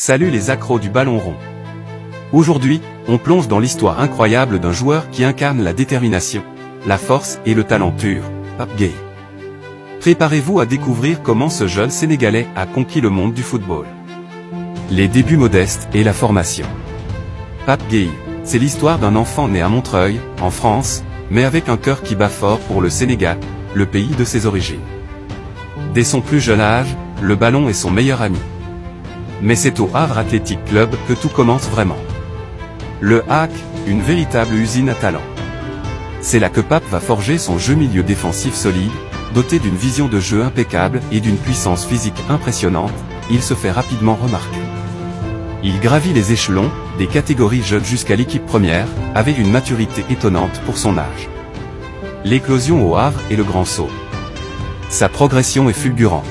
Salut les accros du ballon rond. Aujourd'hui, on plonge dans l'histoire incroyable d'un joueur qui incarne la détermination, la force et le talent pur, Pape Gueye. Préparez-vous à découvrir comment ce jeune Sénégalais a conquis le monde du football. Les débuts modestes et la formation. Pape Gueye, c'est l'histoire d'un enfant né à Montreuil, en France, mais avec un cœur qui bat fort pour le Sénégal, le pays de ses origines. Dès son plus jeune âge, le ballon est son meilleur ami. Mais c'est au Havre Athletic Club que tout commence vraiment. Le HAC, une véritable usine à talent. C'est là que Pape va forger son jeu milieu défensif solide, doté d'une vision de jeu impeccable et d'une puissance physique impressionnante, il se fait rapidement remarquer. Il gravit les échelons, des catégories jeunes jusqu'à l'équipe première, avec une maturité étonnante pour son âge. L'éclosion au Havre est le grand saut. Sa progression est fulgurante.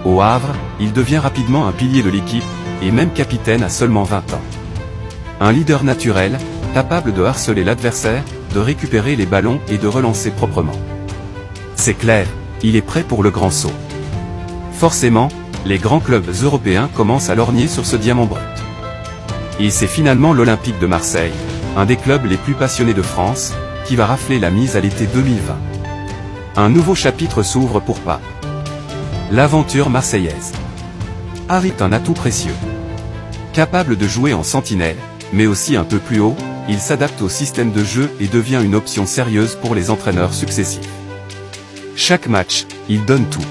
Au Havre, il devient rapidement un pilier de l'équipe, et même capitaine à seulement 20 ans. Un leader naturel, capable de harceler l'adversaire, de récupérer les ballons et de relancer proprement. C'est clair, il est prêt pour le grand saut. Forcément, les grands clubs européens commencent à lorgner sur ce diamant brut. Et c'est finalement l'Olympique de Marseille, un des clubs les plus passionnés de France, qui va rafler la mise à l'été 2020. Un nouveau chapitre s'ouvre pour Pape. L'aventure marseillaise. Arrive un atout précieux. Capable de jouer en sentinelle, mais aussi un peu plus haut, il s'adapte au système de jeu et devient une option sérieuse pour les entraîneurs successifs. Chaque match, il donne tout.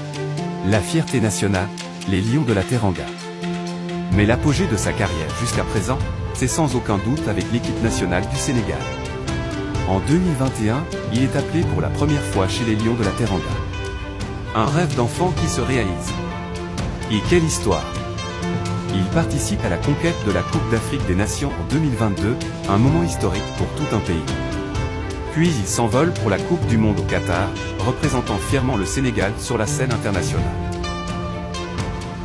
La fierté nationale, les Lions de la Teranga. Mais l'apogée de sa carrière jusqu'à présent, c'est sans aucun doute avec l'équipe nationale du Sénégal. En 2021, il est appelé pour la première fois chez les Lions de la Teranga. Un rêve d'enfant qui se réalise. Et quelle histoire! Il participe à la conquête de la Coupe d'Afrique des Nations en 2022, un moment historique pour tout un pays. Puis il s'envole pour la Coupe du Monde au Qatar, représentant fièrement le Sénégal sur la scène internationale.